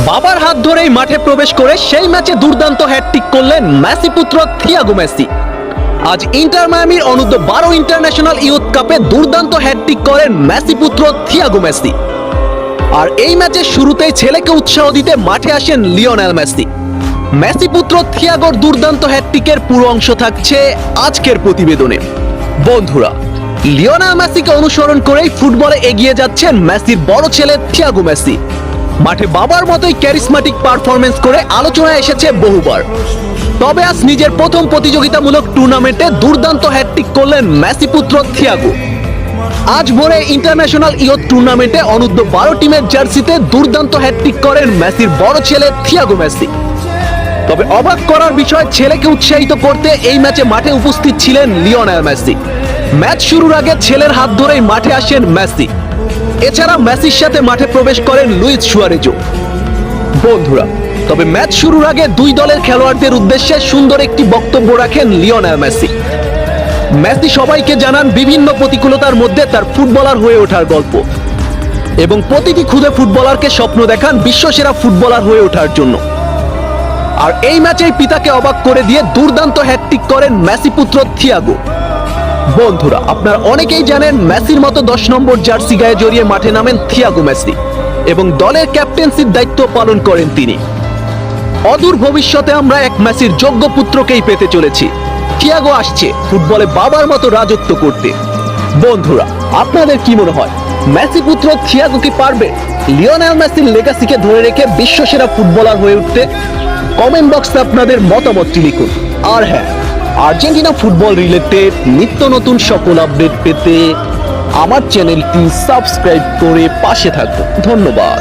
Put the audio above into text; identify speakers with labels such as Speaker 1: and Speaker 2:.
Speaker 1: বাবার হাত ধরেই মাঠে প্রবেশ করে সেই ম্যাচে দুর্দান্ত হ্যাটট্রিক করলেন মেসি পুত্র থিয়াগো মেসি। আজ ইন্টার মায়ামির অনূর্ধ্ব 12 ইন্টারন্যাশনাল ইয়ুথ কাপে দুর্দান্ত হ্যাটট্রিক করেন মেসি পুত্র থিয়াগো মেসি। আর এই ম্যাচের শুরুতেই ছেলেকে উৎসাহ দিতে মাঠে আসেন লিওনেল মেসি। মেসি পুত্র থিয়াগোর দুর্দান্ত হ্যাটট্রিকের পুরো অংশ থাকছে আজকের প্রতিবেদনে। বন্ধুরা, লিওনেল মেসিকে অনুসরণ করেই ফুটবলে এগিয়ে যাচ্ছেন মেসির বড় ছেলে থিয়াগো মেসি। মাঠে বাবার মতোই ক্যারিসমেটিক পারফরমেন্স করে আলোচনায় এসেছে বহুবার। তবে আজ নিজের প্রথম প্রতিযোগিতামূলক টুর্নামেন্টে দুর্দান্ত হ্যাটট্রিক করলেন মেসি পুত্র থিয়াগো। আজ ভোরে ইন্টারন্যাশনাল ইয়ুথ টুর্নামেন্টে অনূর্ধ্ব 12 টিমের জার্সিতে দুর্দান্ত হ্যাটট্রিক করেন মেসির বড় ছেলে থিয়াগো মেসি। তবে অবাক করার বিষয়, ছেলেকে উৎসাহিত করতে এই ম্যাচে মাঠে উপস্থিত ছিলেন লিওনেল মেসি। ম্যাচ শুরুর আগে ছেলের হাত ধরেই মাঠে আসেন মেসি। এছাড়া মেসির সাথে মাঠে প্রবেশ করেন লুইস সুয়ারেজও। বন্ধুরা, তবে ম্যাচ শুরুর আগে দুই দলের খেলোয়াড়দের উদ্দেশ্যে সুন্দর একটি বক্তব্য রাখেন লিওনেল মেসি। মেসি সবাইকে জানান বিভিন্ন প্রতিকূলতার মধ্যে তার ফুটবলার হয়ে ওঠার গল্প এবং প্রতিটি খুদে ফুটবলারকে স্বপ্ন দেখান বিশ্বসেরা ফুটবলার হয়ে ওঠার জন্য। আর এই ম্যাচেই পিতাকে অবাক করে দিয়ে দুর্দান্ত হ্যাটট্রিক করেন মেসি পুত্র থিয়াগো। বন্ধুরা, আপনারা অনেকেই জানেন মেসির মতো 10 নম্বর জার্সি গায়ে জড়িয়ে মাঠে নামেন থিয়াগো মেসি এবং দলের ক্যাপ্টেন্সির দায়িত্ব পালন করেন তিনি। অদূর ভবিষ্যতে আমরা এক মেসির যোগ্য পুত্রকেই পেতে চলেছি। থিয়াগো আসছে ফুটবলে বাবার মতো রাজত্ব করতে। বন্ধুরা, আপনাদের কি মনে হয়, মেসি পুত্র থিয়াগো কি পারবে লিওনেল মেসির লেগাসিকে ধরে রেখে বিশ্বসেরা ফুটবলার হয়ে উঠতে? কমেন্ট বক্সে আপনাদের মতামতটি লিখুন। আর হ্যাঁ, আর্জেন্টিনা ফুটবল রিলেটেড নিত্য নতুন সকল আপডেট পেতে আমার চ্যানেলটি সাবস্ক্রাইব করে পাশে থাকুন। ধন্যবাদ।